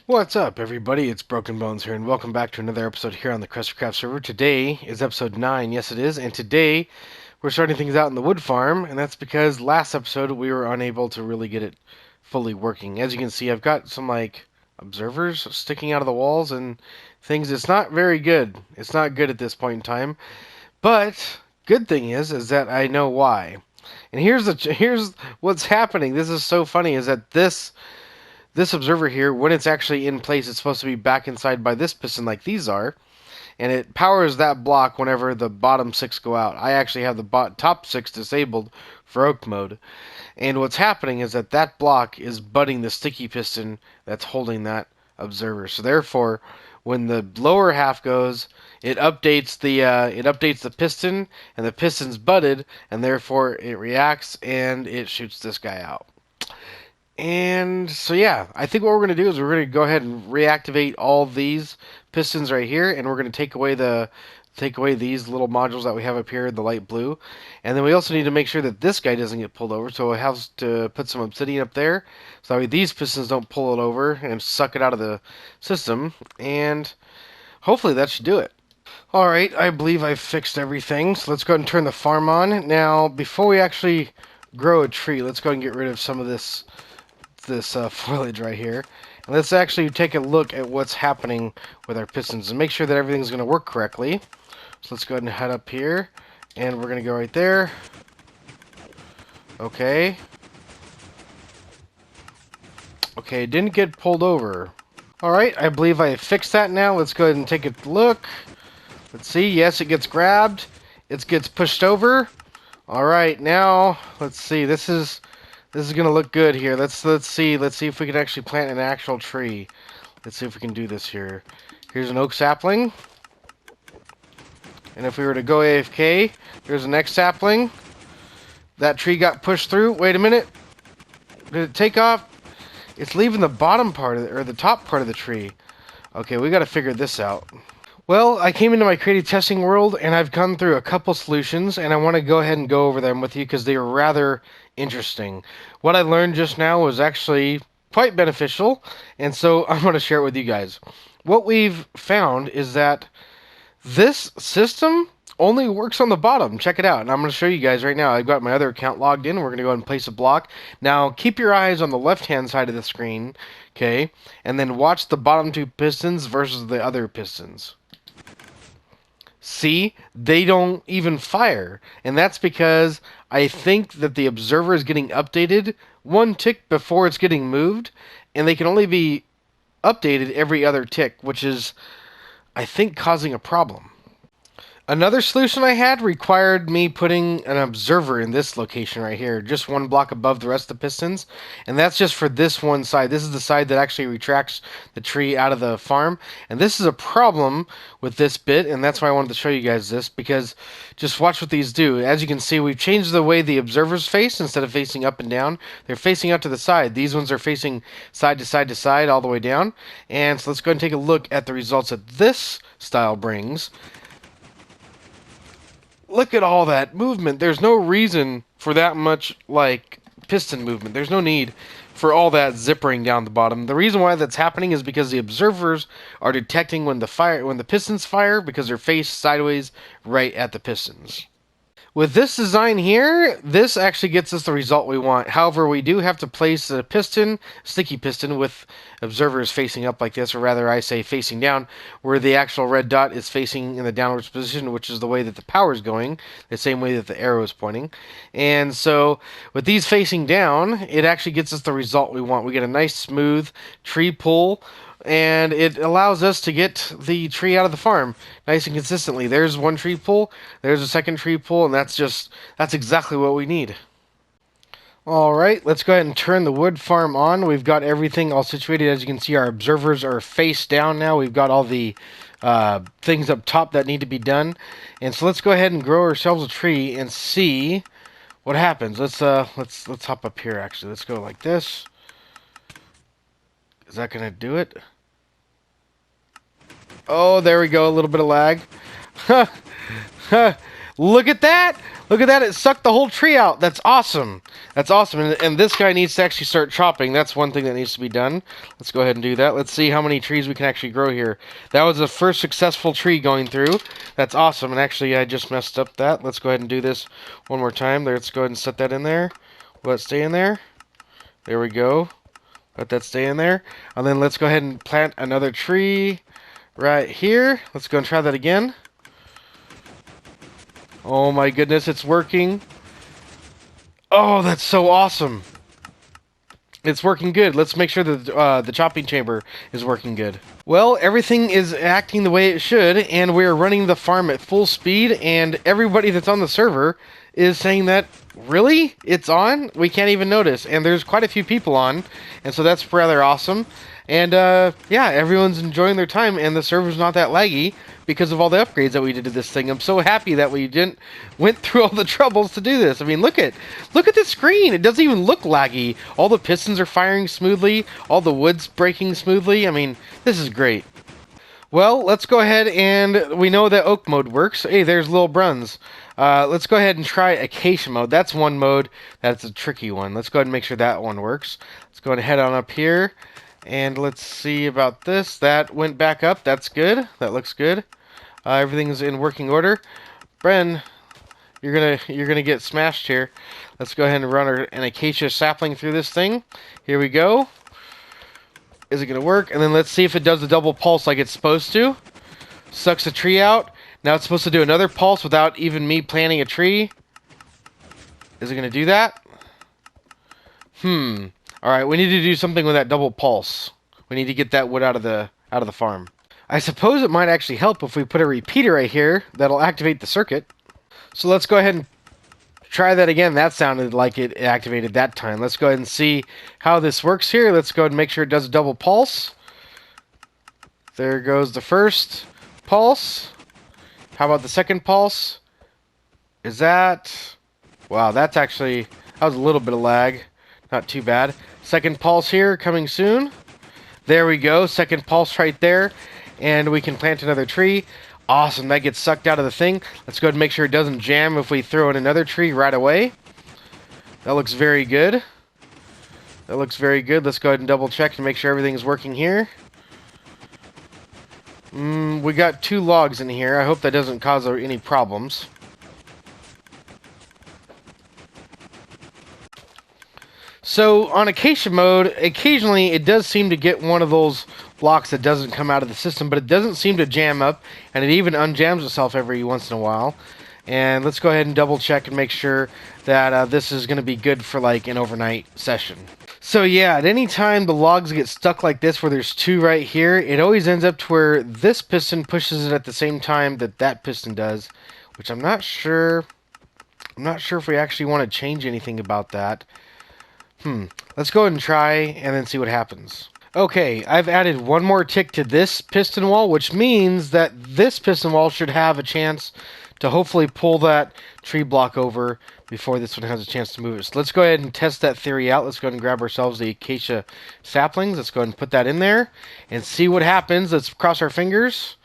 What's up, everybody? It's Broken Bones here, and welcome back to another episode here on the KRUSTYKRAFT server. Today is episode 9, yes it is, and today we're starting things out in the wood farm, and that's because last episode we were unable to really get it fully working. As you can see, I've got some, observers sticking out of the walls and things. It's not very good. It's not good at this point in time, but good thing is that I know why. And here's what's happening. This is so funny, is that this observer here, when it's actually in place, it's supposed to be back inside by this piston like these are, and it powers that block whenever the bottom 6 go out. I actually have the top 6 disabled for oak mode, and what's happening is that that block is butting the sticky piston that's holding that observer. So therefore, when the lower half goes, it updates the piston, and the piston's butted, and therefore it reacts and it shoots this guy out. And so yeah, I think what we're going to do is we're going to go ahead and reactivate all these pistons right here, and we're going to take away these little modules that we have up here in the light blue. And then we also need to make sure that this guy doesn't get pulled over, so we'll have to put some obsidian up there so that way these pistons don't pull it over and suck it out of the system, and hopefully that should do it. Alright, I believe I've fixed everything, so let's go ahead and turn the farm on. Now, before we actually grow a tree, let's go ahead and get rid of some of this foliage right here. And let's actually take a look at what's happening with our pistons and make sure that everything's going to work correctly. So let's go ahead and head up here, and we're going to go right there. Okay. Okay, didn't get pulled over. Alright, I believe I fixed that now. Let's go ahead and take a look. Let's see. Yes, it gets grabbed. It gets pushed over. Alright, now, let's see. This is gonna look good here. Let's see if we can actually plant an actual tree. Let's see if we can do this here. Here's an oak sapling, and if we were to go AFK, there's the next sapling. That tree got pushed through. Wait a minute. Did it take off? It's leaving the bottom part of or the top part of the tree. Okay, we got to figure this out. Well, I came into my creative testing world, and I've gone through a couple solutions, and I want to go ahead and go over them with you because they are rather interesting. What I learned just now was actually quite beneficial, and so I'm going to share it with you guys. What we've found is that this system only works on the bottom. Check it out. And I'm going to show you guys right now. I've got my other account logged in. We're going to go ahead and place a block. Now, keep your eyes on the left-hand side of the screen, okay? And then watch the bottom 2 pistons versus the other pistons. See, they don't even fire. And that's because I think that the observer is getting updated 1 tick before it's getting moved, and they can only be updated every other tick, which is, I think, causing a problem. Another solution I had required me putting an observer in this location right here, just 1 block above the rest of the pistons, and that's just for this one side. This is the side that actually retracts the tree out of the farm, and this is a problem with this bit, and that's why I wanted to show you guys this, because just watch what these do. As you can see, we've changed the way the observers face. Instead of facing up and down, they're facing out to the side. These ones are facing side to side to side all the way down, and so let's go ahead and take a look at the results that this style brings. Look at all that movement. There's no reason for that much, piston movement. There's no need for all that zippering down the bottom. The reason why that's happening is because the observers are detecting when the pistons fire, because they're faced sideways right at the pistons. With this design here, this actually gets us the result we want. However, we do have to place a sticky piston with observers facing up like this, or rather I say facing down, where the actual red dot is facing in the downwards position, which is the way that the power is going, the same way that the arrow is pointing. And so with these facing down, it actually gets us the result we want. We get a nice smooth tree pull, and it allows us to get the tree out of the farm nice and consistently. There's 1 tree pull, there's a 2nd tree pull, and that's exactly what we need. Alright, let's go ahead and turn the wood farm on. We've got everything all situated. As you can see, our observers are face down now. We've got all the things up top that need to be done. And so let's go ahead and grow ourselves a tree and see what happens. Let's hop up here actually. Let's go like this. Is that gonna do it? Oh, there we go. A little bit of lag. Look at that! Look at that! It sucked the whole tree out. That's awesome. That's awesome. And this guy needs to actually start chopping. That's one thing that needs to be done. Let's go ahead and do that. Let's see how many trees we can actually grow here. That was the first successful tree going through. That's awesome. And actually, I just messed up that. Let's go ahead and do this one more time. Let's go ahead and set that in there. Will it stay in there? There we go. Let that stay in there. And then let's go ahead and plant another tree right here. Let's go and try that again. Oh my goodness, it's working. Oh, that's so awesome. It's working good. Let's make sure that the chopping chamber is working good. Well, everything is acting the way it should, and we're running the farm at full speed, and everybody that's on the server is saying that, really? It's on? We can't even notice. And there's quite a few people on, and so that's rather awesome. And yeah, everyone's enjoying their time, and the server's not that laggy because of all the upgrades that we did to this thing. I'm so happy that we went through all the troubles to do this. I mean, look at the screen. It doesn't even look laggy. All the pistons are firing smoothly. All the wood's breaking smoothly. I mean, this is great. Well, let's go ahead, and we know that oak mode works. Hey, there's Lil Bruns. Let's go ahead and try acacia mode. That's one mode that's a tricky one. Let's go ahead and make sure that one works. Let's go ahead and head on up here. And let's see about this. That went back up. That's good. That looks good. Everything's in working order. Bren, you're gonna get smashed here. Let's go ahead and run an acacia sapling through this thing. Here we go. Is it gonna work? And then let's see if it does the double pulse like it's supposed to. Sucks the tree out. Now it's supposed to do another pulse without even me planting a tree. Is it gonna do that? Alright, we need to do something with that double pulse. We need to get that wood out of the farm. I suppose it might actually help if we put a repeater right here that'll activate the circuit. So let's go ahead and try that again. That sounded like it activated that time. Let's go ahead and see how this works here. Let's go ahead and make sure it does a double pulse. There goes the first pulse. How about the second pulse? Is that... Wow, that was a little bit of lag. Not too bad. Second pulse here, coming soon. There we go. Second pulse right there. And we can plant another tree. Awesome. That gets sucked out of the thing. Let's go ahead and make sure it doesn't jam if we throw in another tree right away. That looks very good. That looks very good. Let's go ahead and double check and make sure everything's working here. We got 2 logs in here. I hope that doesn't cause any problems. So on acacia mode, occasionally it does seem to get one of those blocks that doesn't come out of the system, but it doesn't seem to jam up, and it even unjams itself every once in a while. And let's go ahead and double check and make sure that this is going to be good for like an overnight session. So yeah, at any time the logs get stuck like this where there's 2 right here, it always ends up to where this piston pushes it at the same time that that piston does, which I'm not sure if we actually want to change anything about that. Let's go ahead and try and then see what happens. Okay, I've added one more tick to this piston wall, which means that this piston wall should have a chance to hopefully pull that tree block over before this one has a chance to move it. So let's go ahead and test that theory out. Let's go ahead and grab ourselves the acacia saplings. Let's go ahead and put that in there and see what happens. Let's cross our fingers.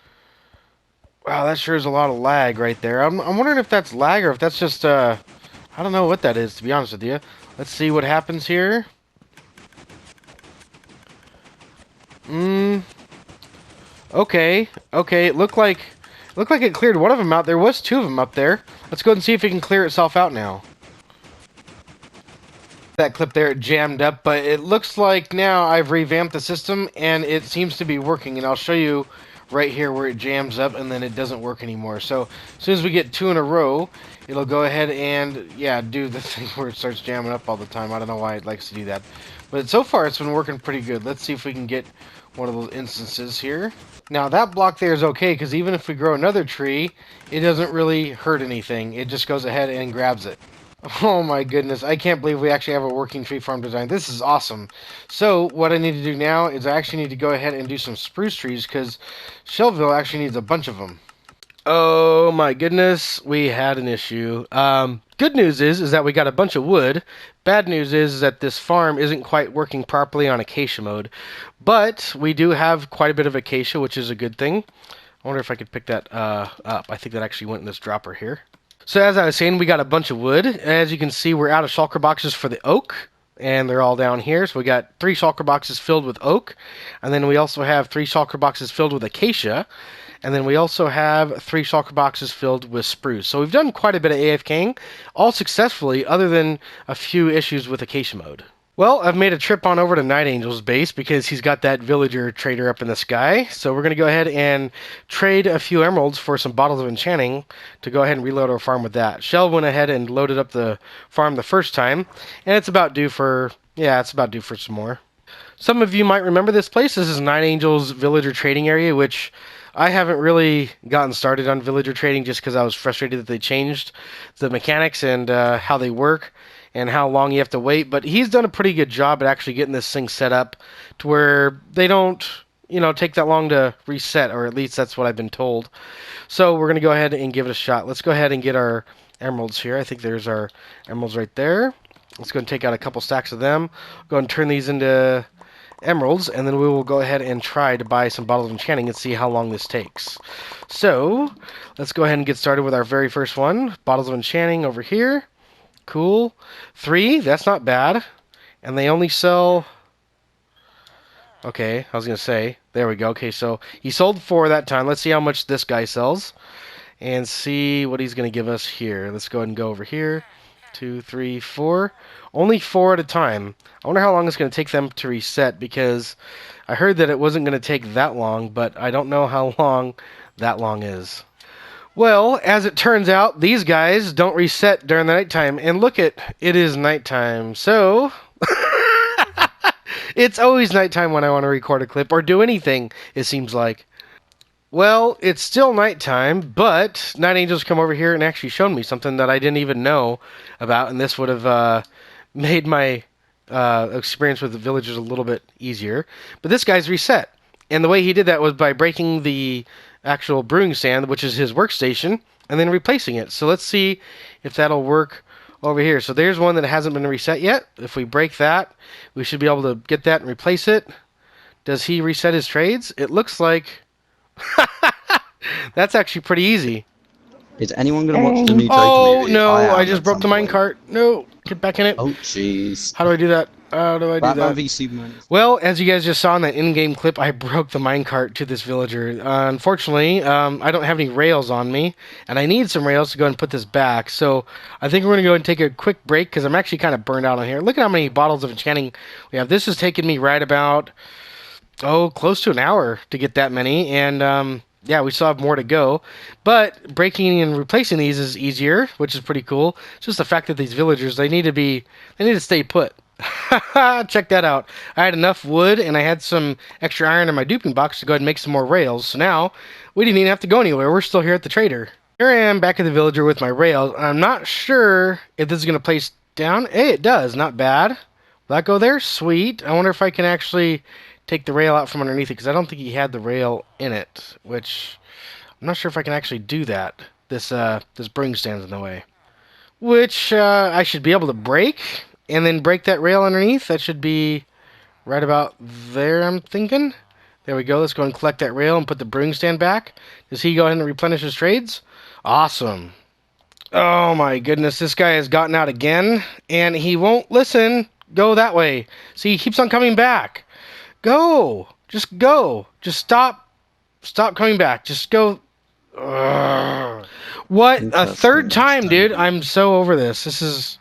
Wow, that sure is a lot of lag right there. I'm wondering if that's lag or if that's just, I don't know what that is, to be honest with you. Let's see what happens here. Okay. It looked like it cleared one of them out. There was 2 of them up there. Let's go ahead and see if it can clear itself out now. That clip there, it jammed up, but it looks like now I've revamped the system and it seems to be working, and I'll show you right here where it jams up and then it doesn't work anymore. So as soon as we get 2 in a row, it'll go ahead and, yeah, do the thing where it starts jamming up all the time. I don't know why it likes to do that. But so far, it's been working pretty good. Let's see if we can get one of those instances here. Now, that block there is okay, because even if we grow another tree, it doesn't really hurt anything. It just goes ahead and grabs it. Oh my goodness, I can't believe we actually have a working tree farm design. This is awesome. So what I need to do now is I actually need to go ahead and do some spruce trees, because Shelville actually needs a bunch of them. Oh my goodness, we had an issue. Good news is that we got a bunch of wood. Bad news is that this farm isn't quite working properly on acacia mode. But we do have quite a bit of acacia, which is a good thing. I wonder if I could pick that up. I think that actually went in this dropper here. So as I was saying, we got a bunch of wood. As you can see, we're out of shulker boxes for the oak, and they're all down here. So we got 3 shulker boxes filled with oak, and then we also have 3 shulker boxes filled with acacia, and then we also have 3 shulker boxes filled with spruce. So we've done quite a bit of AFKing, all successfully, other than a few issues with acacia mode. Well, I've made a trip on over to Night Angel's base because he's got that villager trader up in the sky. So we're going to go ahead and trade a few emeralds for some bottles of enchanting to go ahead and reload our farm with that. Shell went ahead and loaded up the farm the first time, and it's about due for some more. Some of you might remember this place. This is Night Angel's villager trading area, which I haven't really gotten started on villager trading just because I was frustrated that they changed the mechanics and how they work and how long you have to wait. But he's done a pretty good job at actually getting this thing set up to where they don't, take that long to reset, or at least that's what I've been told. So we're going to go ahead and give it a shot. Let's go ahead and get our emeralds here. I think there's our emeralds right there. Let's go and take out a couple stacks of them. Go and turn these into emeralds, and then we will go ahead and try to buy some bottles of enchanting and see how long this takes. So let's go ahead and get started with our very first one. Bottles of enchanting over here. Cool. 3, that's not bad. And they only sell... Okay, I was going to say. There we go. Okay, so he sold 4 that time. Let's see how much this guy sells. And see what he's going to give us here. Let's go ahead and go over here. 2, 3, 4. Only 4 at a time. I wonder how long it's going to take them to reset, because I heard that it wasn't going to take that long, but I don't know how long that long is. Well, as it turns out, these guys don't reset during the nighttime. And look it is nighttime. So, it's always nighttime when I want to record a clip or do anything, it seems like. Well, it's still nighttime, but Night Angel's come over here and actually shown me something that I didn't even know about, and this would have made my experience with the villagers a little bit easier. But this guy's reset. And the way he did that was by breaking the actual brewing stand, which is his workstation, and then replacing it. So let's see if that'll work over here. So there's one that hasn't been reset yet. If we break that, we should be able to get that and replace it. Does he reset his trades? It looks like... That's actually pretty easy. Is anyone going to watch the new Token Oh, movie? no, I just broke the minecart. No, get back in it. Oh, jeez. How do I do that? How do I do Batman that? v Superman. Well, as you guys just saw in that in-game clip, I broke the minecart to this villager. Unfortunately, I don't have any rails on me, and I need some rails to go and put this back. So I think we're going to go and take a quick break, because I'm actually kind of burned out on here. Look at how many bottles of enchanting we have. This has taken me right about, close to an hour to get that many, and yeah, we still have more to go. But breaking and replacing these is easier, which is pretty cool. It's just the fact that these villagers, they need to stay put. Check that out. I had enough wood, and I had some extra iron in my duping box to go ahead and make some more rails. So now, we didn't even have to go anywhere. We're still here at the trader. Here I am back at the villager with my rails. I'm not sure if this is going to place down. Hey, it does. Not bad. Will that go there? Sweet. I wonder if I can actually take the rail out from underneath it, because I don't think he had the rail in it, which I'm not sure if I can actually do that. This brewing stand's in the way. Which I should be able to break, and then break that rail underneath. That should be right about there, I'm thinking. There we go. Let's go and collect that rail and put the brewing stand back. Does he go ahead and replenish his trades? Awesome. Oh my goodness, this guy has gotten out again, and he won't listen. Go that way. See, he keeps on coming back. Go. Just go. Just stop. Stop coming back. Just go. Ugh. What? A third time, dude. I'm so over this. This is...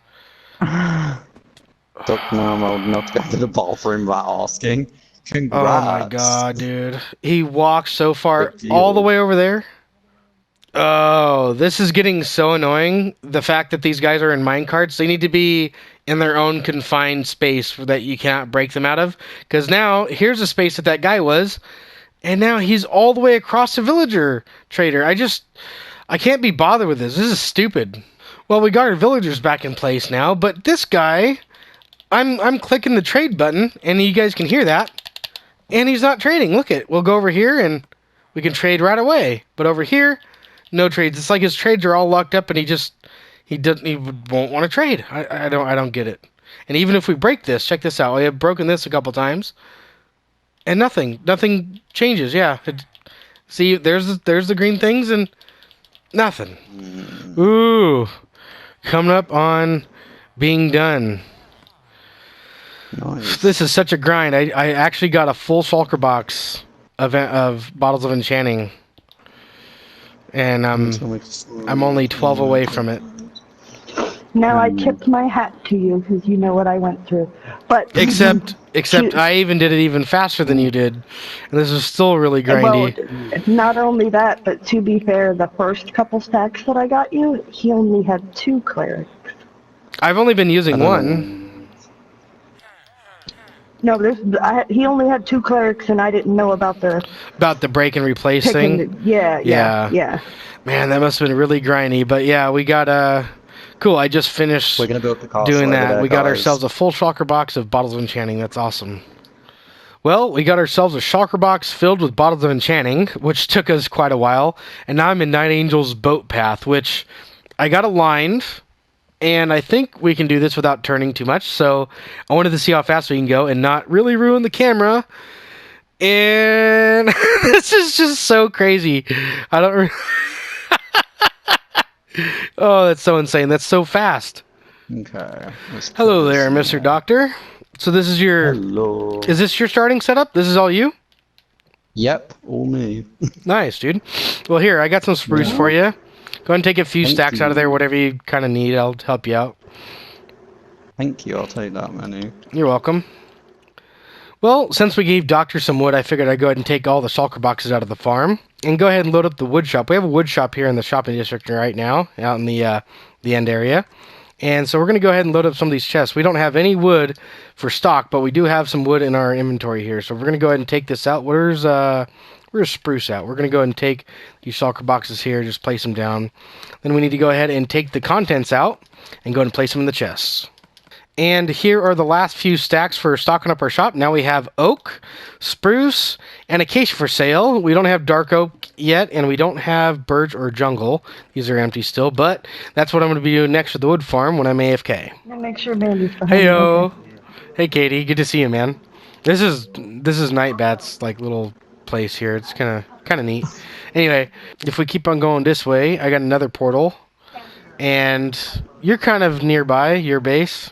Took normal not to get to the ball for him without asking. Congrats. Oh my god, dude. He walked so far all the way over there. Oh, this is getting so annoying. The fact that these guys are in minecarts, they need to be in their own confined space that you cannot break them out of. Because now, here's the space that guy was, and now he's all the way across the villager trader. I can't be bothered with this. This is stupid. Well, we got our villagers back in place now, but this guy, I'm clicking the trade button, and you guys can hear that, and he's not trading. Look it. We'll go over here, and we can trade right away. But over here, no trades. It's like his trades are all locked up, and he won't want to trade. I don't get it. And even if we break this, check this out. I have broken this a couple times, and nothing changes. Yeah. See, there's the green things, and Nothing. Ooh. Coming up on being done. Nice. This is such a grind. I actually got a full shulker box of bottles of enchanting. And I'm only 12 away from it. Now I tipped my hat to you because you know what I went through. But Except I even did it even faster than you did. And this is still really grindy. Well, not only that, but to be fair, the first couple stacks that I got you, he only had 2 clerics. I've only been using one. No, he only had 2 clerics, and I didn't know about the break and replace thing. Yeah. Man, that must have been really grindy. But yeah, we got cool. I just finished We're gonna build the castle doing that. there, We got guys. ourselves a full shulker box of bottles of enchanting. That's awesome. Well, we got ourselves a shulker box filled with bottles of enchanting, which took us quite a while. And now I'm in Night Angel's boat path, which I got aligned. And I think we can do this without turning too much. So I wanted to see how fast we can go and not really ruin the camera. And this is just so crazy. I don't... Oh, that's so insane. That's so fast. Okay. Hello there, Mr. Doctor. So this is your... Hello. Is this your starting setup? This is all you? Yep, all me. Nice, dude. Well, here, I got some spruce for you. Go ahead and take a few stacks out of there, whatever you kind of need. I'll help you out. Thank you, I'll take that many. You're welcome. Well, since we gave Doctor some wood, I figured I'd go ahead and take all the shulker boxes out of the farm and go ahead and load up the wood shop. We have a wood shop here in the shopping district right now, out in the end area. And so we're going to go ahead and load up some of these chests. We don't have any wood for stock, but we do have some wood in our inventory here. So we're going to go ahead and take this out. Where's spruce at? We're going to go ahead and take these shulker boxes here, just place them down. Then we need to go ahead and take the contents out and go ahead and place them in the chests. And here are the last few stacks for stocking up our shop. Now we have oak, spruce, and acacia for sale. We don't have dark oak yet, and we don't have birch or jungle. These are empty still, but that's what I'm going to be doing next with the wood farm when I'm AFK. Make sure Mandy's behind Hey me. yo, hey Katie, good to see you, man. This is Nightbat's like little place here. It's kind of neat. Anyway, if we keep on going this way, I got another portal, and you're kind of nearby your base.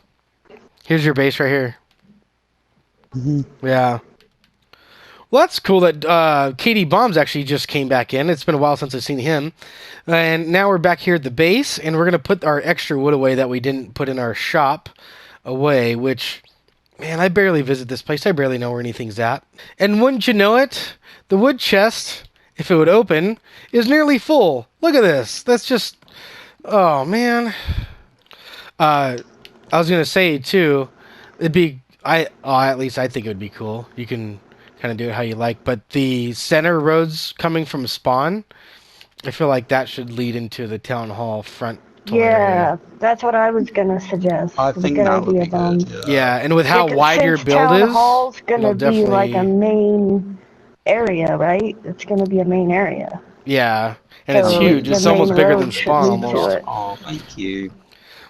Here's your base right here. Yeah. Well, that's cool that Katie Bombs actually just came back in. It's been a while since I've seen him. And now we're back here at the base, and we're going to put our extra wood away that we didn't put in our shop away, which, man, I barely visit this place. I barely know where anything's at. And wouldn't you know it, the wood chest, if it would open, is nearly full. Look at this. That's just... Oh, man. I was going to say, too, it'd be... at least I think it would be cool. You can kind of do it how you like. But the center roads coming from spawn, I feel like that should lead into the town hall front. Yeah, that's what I was going to suggest. I think that would be good. Yeah, and with how wide your build town is... hall's going to be definitely... like a main area, right? It's going to be a main area. Yeah, and So it's huge. It's the almost main bigger road than should spawn, lead to almost. it. Oh, thank you.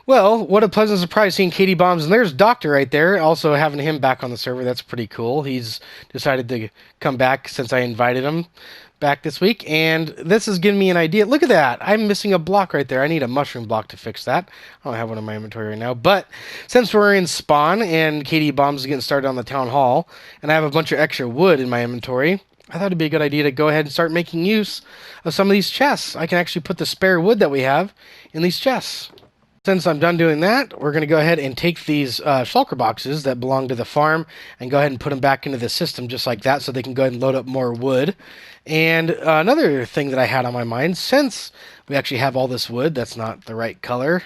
Well, what a pleasant surprise seeing Katie Bombs. And there's Doctor right there, also having him back on the server. That's pretty cool. He's decided to come back since I invited him back this week. And this is giving me an idea. Look at that. I'm missing a block right there. I need a mushroom block to fix that. I don't have one in my inventory right now. But since we're in spawn and Katie Bombs is getting started on the town hall, and I have a bunch of extra wood in my inventory, I thought it'd be a good idea to go ahead and start making use of some of these chests. I can actually put the spare wood that we have in these chests. Since I'm done doing that, we're going to go ahead and take these shulker boxes that belong to the farm and go ahead and put them back into the system just like that so they can go ahead and load up more wood. And another thing that I had on my mind, since we actually have all this wood that's not the right color,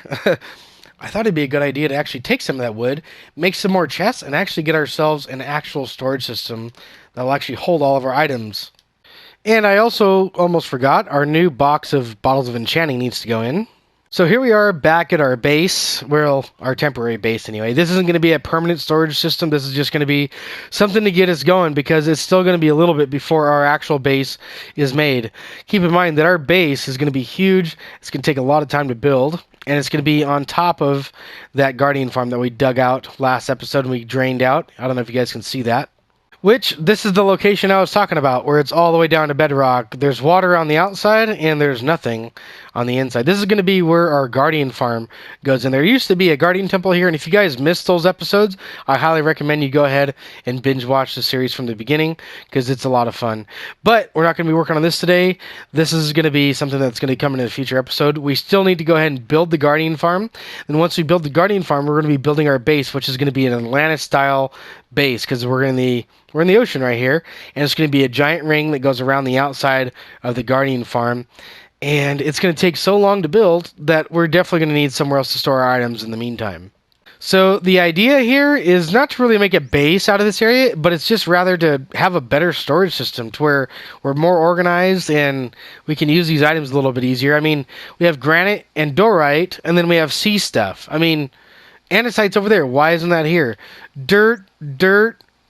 I thought it'd be a good idea to actually take some of that wood, make some more chests, and actually get ourselves an actual storage system that will actually hold all of our items. And I also almost forgot, our new box of bottles of enchanting needs to go in. So here we are back at our base, well, our temporary base anyway. This isn't going to be a permanent storage system. This is just going to be something to get us going because it's still going to be a little bit before our actual base is made. Keep in mind that our base is going to be huge. It's going to take a lot of time to build, and it's going to be on top of that guardian farm that we dug out last episode and we drained out. I don't know if you guys can see that. Which, this is the location I was talking about, where it's all the way down to bedrock. There's water on the outside, and there's nothing on the inside. This is going to be where our guardian farm goes in. There used to be a guardian temple here, and if you guys missed those episodes, I highly recommend you go ahead and binge watch the series from the beginning, because it's a lot of fun. But we're not going to be working on this today. This is going to be something that's going to come in a future episode. We still need to go ahead and build the guardian farm. And once we build the guardian farm, we're going to be building our base, which is going to be an Atlantis-style base, because we're in the ocean right here, and it's going to be a giant ring that goes around the outside of the guardian farm, and it's going to take so long to build that we're definitely going to need somewhere else to store our items in the meantime. So the idea here is not to really make a base out of this area, but it's just rather to have a better storage system to where we're more organized and we can use these items a little bit easier. I mean, we have granite and dorite, and then we have sea stuff. I mean, andesite's over there. Why isn't that here? Dirt,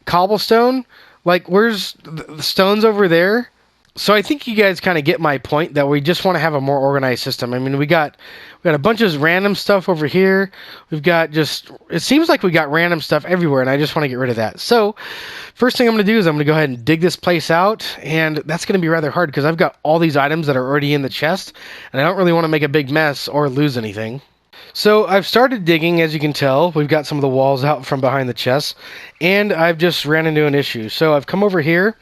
cobblestone. Like, where's the stones over there? So I think you guys kind of get my point that we just want to have a more organized system. I mean, we got a bunch of random stuff over here. We've got it seems like we got random stuff everywhere, and I just want to get rid of that. So first thing I'm going to do is I'm going to go ahead and dig this place out, and that's going to be rather hard because I've got all these items that are already in the chest, and I don't really want to make a big mess or lose anything. So I've started digging, as you can tell. We've got some of the walls out from behind the chest, and I've just ran into an issue. So I've come over here,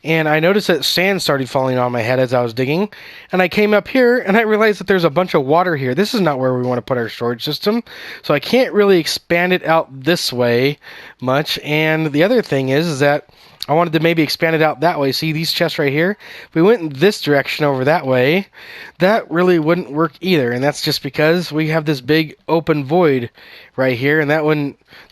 and I noticed that sand started falling on my head as I was digging, and I came up here, and I realized that there's a bunch of water here. This is not where we want to put our storage system, so I can't really expand it out this way much. And the other thing is that I wanted to maybe expand it out that way. See these chests right here? If we went in this direction over that way, that really wouldn't work either. And that's just because we have this big open void right here, and that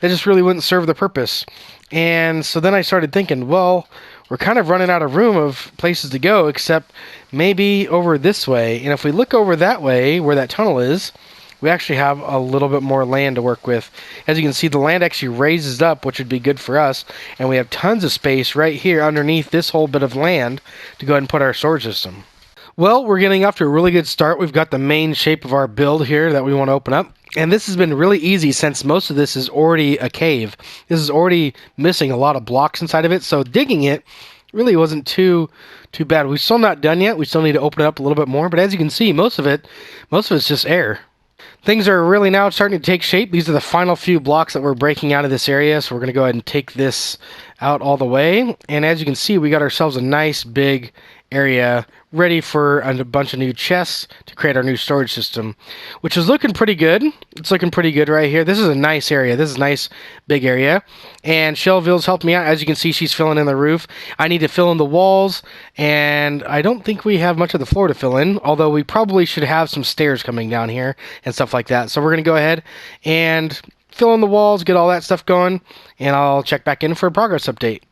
just really wouldn't serve the purpose. And so then I started thinking, well, we're kind of running out of room of places to go, except maybe over this way. And if we look over that way, where that tunnel is, we actually have a little bit more land to work with. As you can see, the land actually raises up, which would be good for us, and we have tons of space right here underneath this whole bit of land to go ahead and put our storage system. Well, we're getting off to a really good start. We've got the main shape of our build here that we want to open up, and this has been really easy since most of this is already a cave. This is already missing a lot of blocks inside of it, so digging it really wasn't too bad. We're still not done yet. We still need to open it up a little bit more, but as you can see, most of it's just air. Things are really now starting to take shape. These are the final few blocks that we're breaking out of this area, so we're going to go ahead and take this out all the way. And as you can see, we got ourselves a nice big area ready for a bunch of new chests to create our new storage system, which is looking pretty good. It's looking pretty good right here. This is a nice area. This is a nice big area. And Shelville's helped me out. As you can see, she's filling in the roof. I need to fill in the walls, and I don't think we have much of the floor to fill in, although we probably should have some stairs coming down here and stuff like that. So we're going to go ahead and fill in the walls, get all that stuff going, and I'll check back in for a progress update.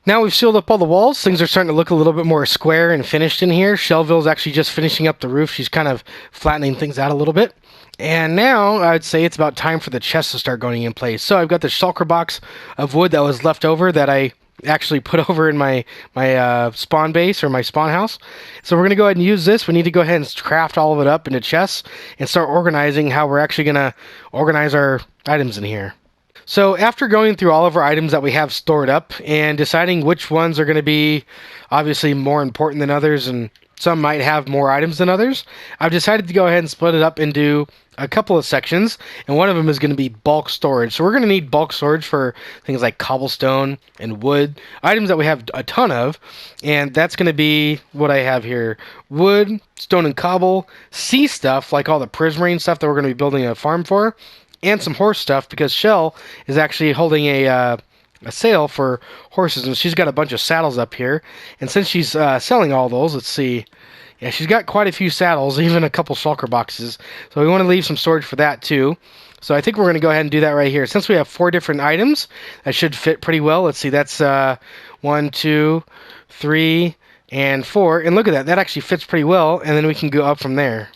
Now we've sealed up all the walls, things are starting to look a little bit more square and finished in here. Shelville's actually just finishing up the roof. She's kind of flattening things out a little bit. And now I'd say it's about time for the chest to start going in place. So I've got the shulker box of wood that was left over that I actually put over in my spawn base or my spawn house. So we're going to go ahead and use this. We need to go ahead and craft all of it up into chests and start organizing how we're actually going to organize our items in here. So after going through all of our items that we have stored up and deciding which ones are going to be obviously more important than others, and some might have more items than others, I've decided to go ahead and split it up into a couple of sections, and one of them is going to be bulk storage. So we're going to need bulk storage for things like cobblestone and wood, items that we have a ton of, and that's going to be what I have here: wood, stone and cobble, sea stuff like all the prismarine stuff that we're going to be building a farm for, and some horse stuff, because Shell is actually holding a sale for horses, and she's got a bunch of saddles up here. And since she's selling all those, let's see, yeah, she's got quite a few saddles, even a couple shulker boxes. So we want to leave some storage for that too. So I think we're going to go ahead and do that right here. Since we have 4 different items, that should fit pretty well. Let's see, that's 1, 2, 3, and 4. And look at that, that actually fits pretty well, and then we can go up from there.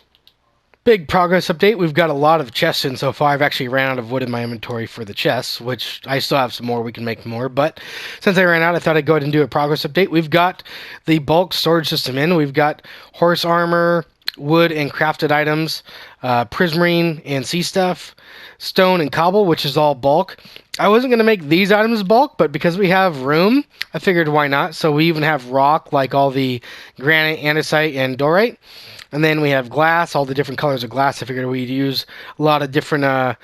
Big progress update. We've got a lot of chests in so far. I've actually ran out of wood in my inventory for the chests, which I still have some more. We can make more. But since I ran out, I thought I'd go ahead and do a progress update. We've got the bulk storage system in. We've got horse armor, wood and crafted items, prismarine and sea stuff, stone and cobble, which is all bulk. I wasn't going to make these items bulk, but because we have room, I figured why not. So we even have rock, like all the granite, andesite, and dorite. And then we have glass, all the different colors of glass. I figured we'd use a lot of different,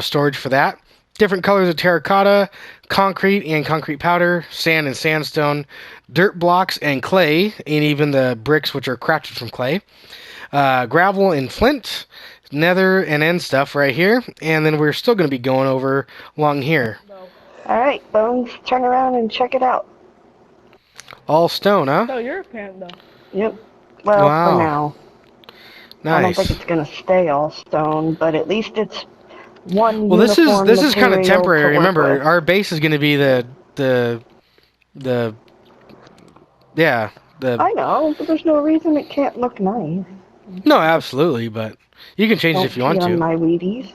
storage for that. Different colors of terracotta, concrete and concrete powder, sand and sandstone, dirt blocks and clay, and even the bricks which are crafted from clay. Gravel and flint, nether and end stuff right here. And then we're still going to be going over along here. All right, Bones, turn around and check it out. All stone, huh? Oh, you're a panda. Yep. Well, Wow. for now. I don't Nice. think it's going to stay all stone, but at least it's one Well, this uniform is kind of material temporary. to work Remember, with. our base is going to be the I know, but there's no reason it can't look nice. no, absolutely, but you can change it Don't if you want pee on to. my Wheaties.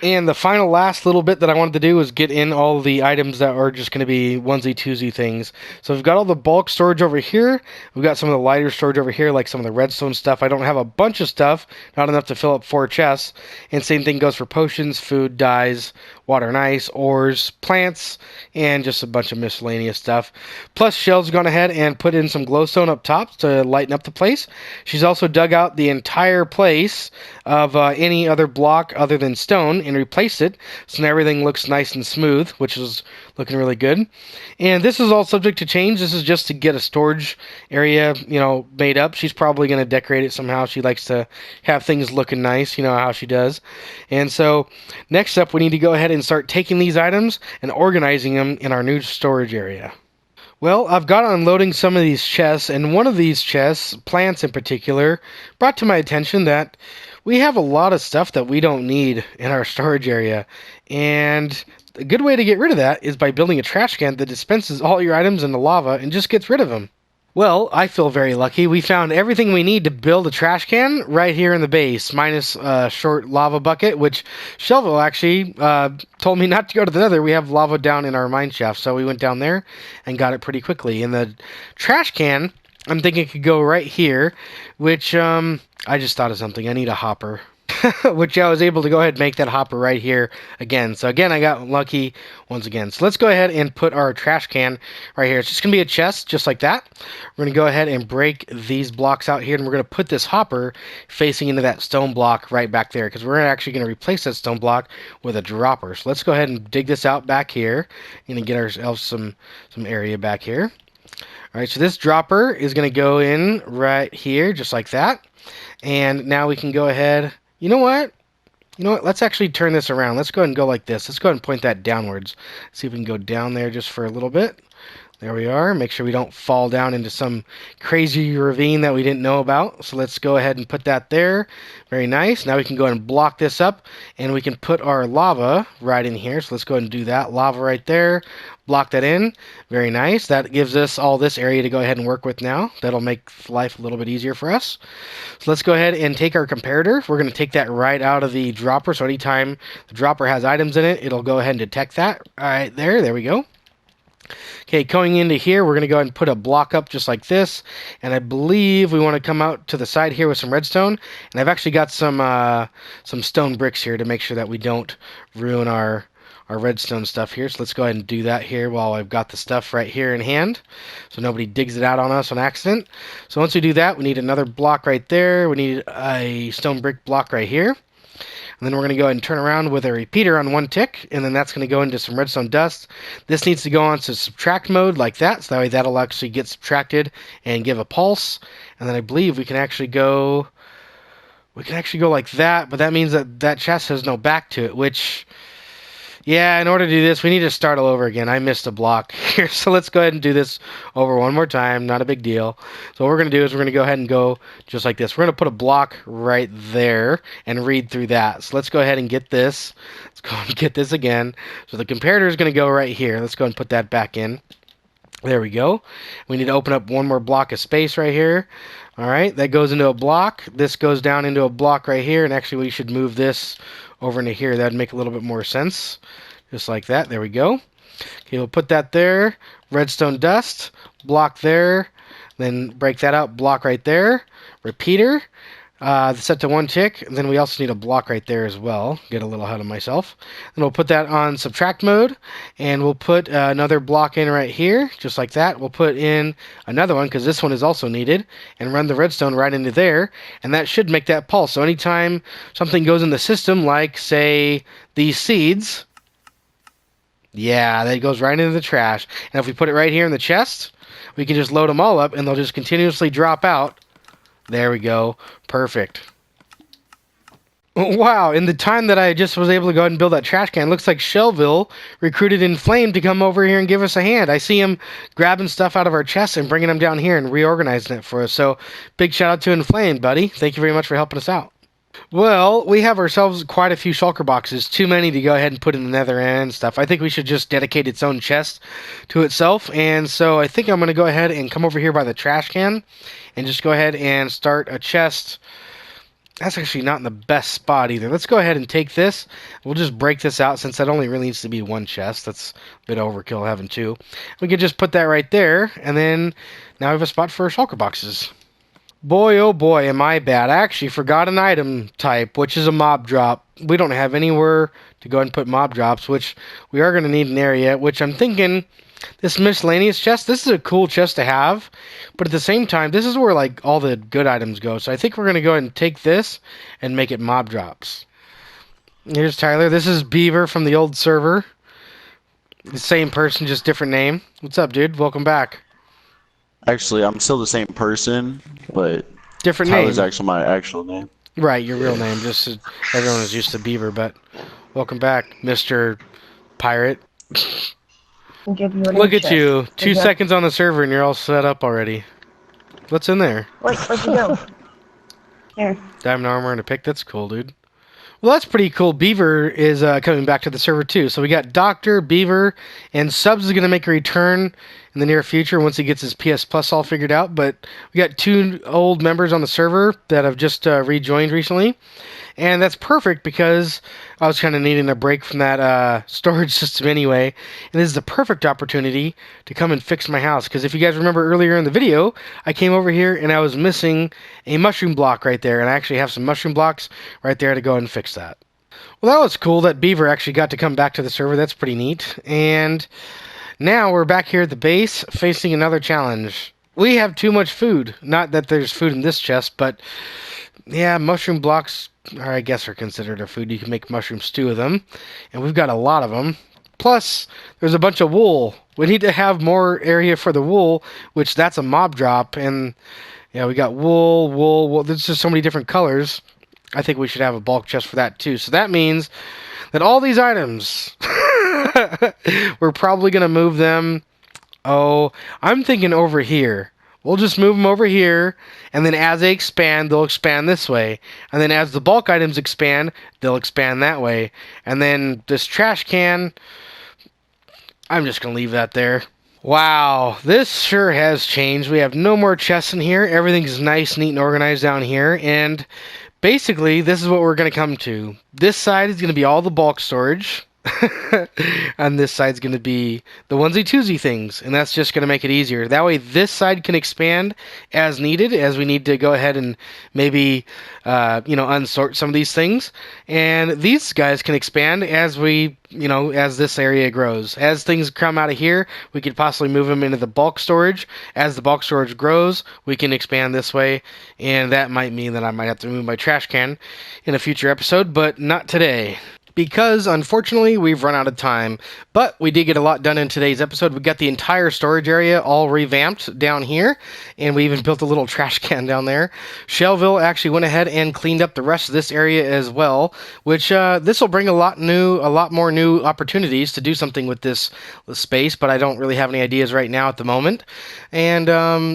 And the final last little bit that I wanted to do was get in all the items that are just going to be onesie twosie things. So we've got all the bulk storage over here. We've got some of the lighter storage over here, like some of the redstone stuff. I don't have a bunch of stuff, not enough to fill up 4 chests. And same thing goes for potions, food, dyes, water and ice, ores, plants, and just a bunch of miscellaneous stuff. Plus, Shell's gone ahead and put in some glowstone up top to lighten up the place. She's also dug out the entire place of any other block other than stone and replaced it, so now everything looks nice and smooth, which is looking really good. And this is all subject to change. This is just to get a storage area, made up. She's probably going to decorate it somehow. She likes to have things looking nice, how she does. And so next up, we need to go ahead and start taking these items and organizing them in our new storage area. Well, I've got unloading some of these chests, and one of these chests, plants in particular, brought to my attention that we have a lot of stuff that we don't need in our storage area. And a good way to get rid of that is by building a trash can that dispenses all your items into lava and just gets rid of them. Well, I feel very lucky. We found everything we need to build a trash can right here in the base, minus a short lava bucket, which Shelville actually told me not to go to the nether. We have lava down in our mine shaft, so we went down there and got it pretty quickly. And the trash can, I'm thinking could go right here, which I just thought of something. I need a hopper. Which I was able to go ahead and make that hopper right here again. So again, I got lucky once again. So let's go ahead and put our trash can right here. It's just going to be a chest, just like that. We're going to go ahead and break these blocks out here, and we're going to put this hopper facing into that stone block right back there, because we're actually going to replace that stone block with a dropper. So let's go ahead and dig this out back here and get ourselves some area back here. All right, so this dropper is going to go in right here, just like that. And now we can go ahead... You know what? Let's actually turn this around. Let's go ahead and go like this. Let's go ahead and point that downwards. See if we can go down there just for a little bit. There we are. Make sure we don't fall down into some crazy ravine that we didn't know about. So let's go ahead and put that there. Very nice. Now we can go ahead and block this up, and we can put our lava right in here. So let's go ahead and do that. Lava right there. Block that in. Very nice. That gives us all this area to go ahead and work with now. That'll make life a little bit easier for us. So let's go ahead and take our comparator. We're going to take that right out of the dropper. So anytime the dropper has items in it, it'll go ahead and detect that. All right, there. There we go. Okay, going into here, we're going to go ahead and put a block up just like this. And I believe we want to come out to the side here with some redstone. And I've actually got some stone bricks here to make sure that we don't ruin our redstone stuff here. So let's go ahead and do that here while I've got the stuff right here in hand, so nobody digs it out on us on accident. So once we do that, we need another block right there. We need a stone brick block right here. And then we're going to go ahead and turn around with a repeater on 1 tick, and then that's going to go into some redstone dust. This needs to go on to subtract mode like that, so that way that'll actually get subtracted and give a pulse. And then I believe we can actually go like that, but that means that that chest has no back to it, which... Yeah, in order to do this, we need to start all over again. I missed a block here, so let's go ahead and do this over one more time. Not a big deal. So what we're going to do is we're going to go ahead and go just like this. We're going to put a block right there and read through that. So let's go ahead and get this. Let's go and get this again. So the comparator is going to go right here. Let's go ahead and put that back in. There we go. We need to open up one more block of space right here. All right, that goes into a block. This goes down into a block right here, and actually we should move this over into here. That'd make a little bit more sense. Just like that. There we go. Okay, we'll put that there. Redstone dust, block there. Then break that out, block right there. Repeater, set to 1 tick. And then we also need a block right there as well. Get a little ahead of myself. Then we'll put that on subtract mode. And we'll put another block in right here, just like that. We'll put in another one, because this one is also needed. And run the redstone right into there. And that should make that pulse. So anytime something goes in the system, like, say, these seeds... Yeah, that goes right into the trash. And if we put it right here in the chest, we can just load them all up, and they'll just continuously drop out. There we go. Perfect. Wow, in the time that I just was able to go ahead and build that trash can, looks like Shellville recruited Inflame to come over here and give us a hand. I see him grabbing stuff out of our chests and bringing them down here and reorganizing it for us. So, big shout out to Inflame, buddy. Thank you very much for helping us out. Well, we have ourselves quite a few shulker boxes, too many to go ahead and put in the nether and stuff. I think we should just dedicate its own chest to itself, and so I think I'm going to go ahead and come over here by the trash can and just go ahead and start a chest. That's actually not in the best spot either. Let's go ahead and take this. We'll just break this out since that only really needs to be 1 chest. That's a bit overkill having 2. We could just put that right there, and then now we have a spot for shulker boxes. Boy, oh boy, am I bad. I actually forgot an item type, which is a mob drop. We don't have anywhere to go and put mob drops, which we are going to need an area, which I'm thinking this miscellaneous chest, this is a cool chest to have, but at the same time, this is where like all the good items go. So I think we're going to go ahead and take this and make it mob drops. Here's Tyler. This is Beaver from the old server. The same person, just different name. What's up, dude? Welcome back. Actually, I'm still the same person, but Different name. Tyler's actually my actual name. Right, your real name. Just everyone is used to Beaver, but welcome back, Mr. Pirate. I'll give you an Look at chest. you. 2 Okay. seconds on the server and you're all set up already. What's in there? Where'd you go? Here. Diamond armor and a pick. That's cool, dude. Well, that's pretty cool. Beaver is coming back to the server, too. So we got Doctor, Beaver, and Subs is going to make a return in the near future once he gets his PS Plus all figured out. But we got 2 old members on the server that have just rejoined recently. And that's perfect because I was kind of needing a break from that storage system anyway. And this is the perfect opportunity to come and fix my house. Because if you guys remember earlier in the video, I came over here and I was missing a mushroom block right there. And I actually have some mushroom blocks right there to go and fix that. Well, that was cool that Beaver actually got to come back to the server. That's pretty neat. And now we're back here at the base facing another challenge. We have too much food. Not that there's food in this chest, but yeah, mushroom blocks I guess are considered a food. You can make mushroom stew of them. And we've got a lot of them. Plus, there's a bunch of wool. We need to have more area for the wool, which that's a mob drop. And yeah, we got wool. There's just so many different colors. I think we should have a bulk chest for that too. So that means that all these items, we're probably going to move them. Oh, I'm thinking over here. We'll just move them over here, and then as they expand, they'll expand this way. And then as the bulk items expand, they'll expand that way. And then this trash can, I'm just going to leave that there. Wow, this sure has changed. We have no more chests in here. Everything's nice, neat, and organized down here. And basically, this is what we're going to come to. This side is going to be all the bulk storage. And this side's going to be the onesie-twosie things, and that's just going to make it easier. That way this side can expand as needed, as we need to go ahead and maybe unsort some of these things, and these guys can expand as we as this area grows. As things come out of here, we could possibly move them into the bulk storage. As the bulk storage grows, we can expand this way, and that might mean that I might have to move my trash can in a future episode, but not today. Because, unfortunately, we've run out of time. But we did get a lot done in today's episode. We got the entire storage area all revamped down here. And we even built a little trash can down there. Shellville actually went ahead and cleaned up the rest of this area as well. Which, this will bring a lot more new opportunities to do something with this space. But I don't really have any ideas right now at the moment. And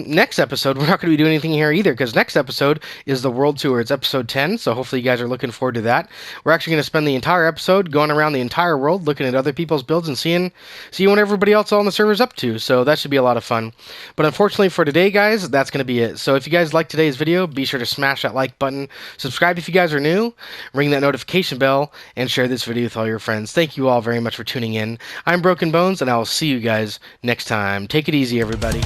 next episode, we're not going to be doing anything here either. Because next episode is the World Tour. It's episode 10. So hopefully you guys are looking forward to that. We're actually going to spend the entire episode episode, going around the entire world, looking at other people's builds and seeing what everybody else on the server's up to. So that should be a lot of fun. But unfortunately for today, guys, that's going to be it. So if you guys liked today's video, be sure to smash that like button, subscribe if you guys are new, ring that notification bell, and share this video with all your friends. Thank you all very much for tuning in. I'm Broken Bones, and I will see you guys next time. Take it easy, everybody.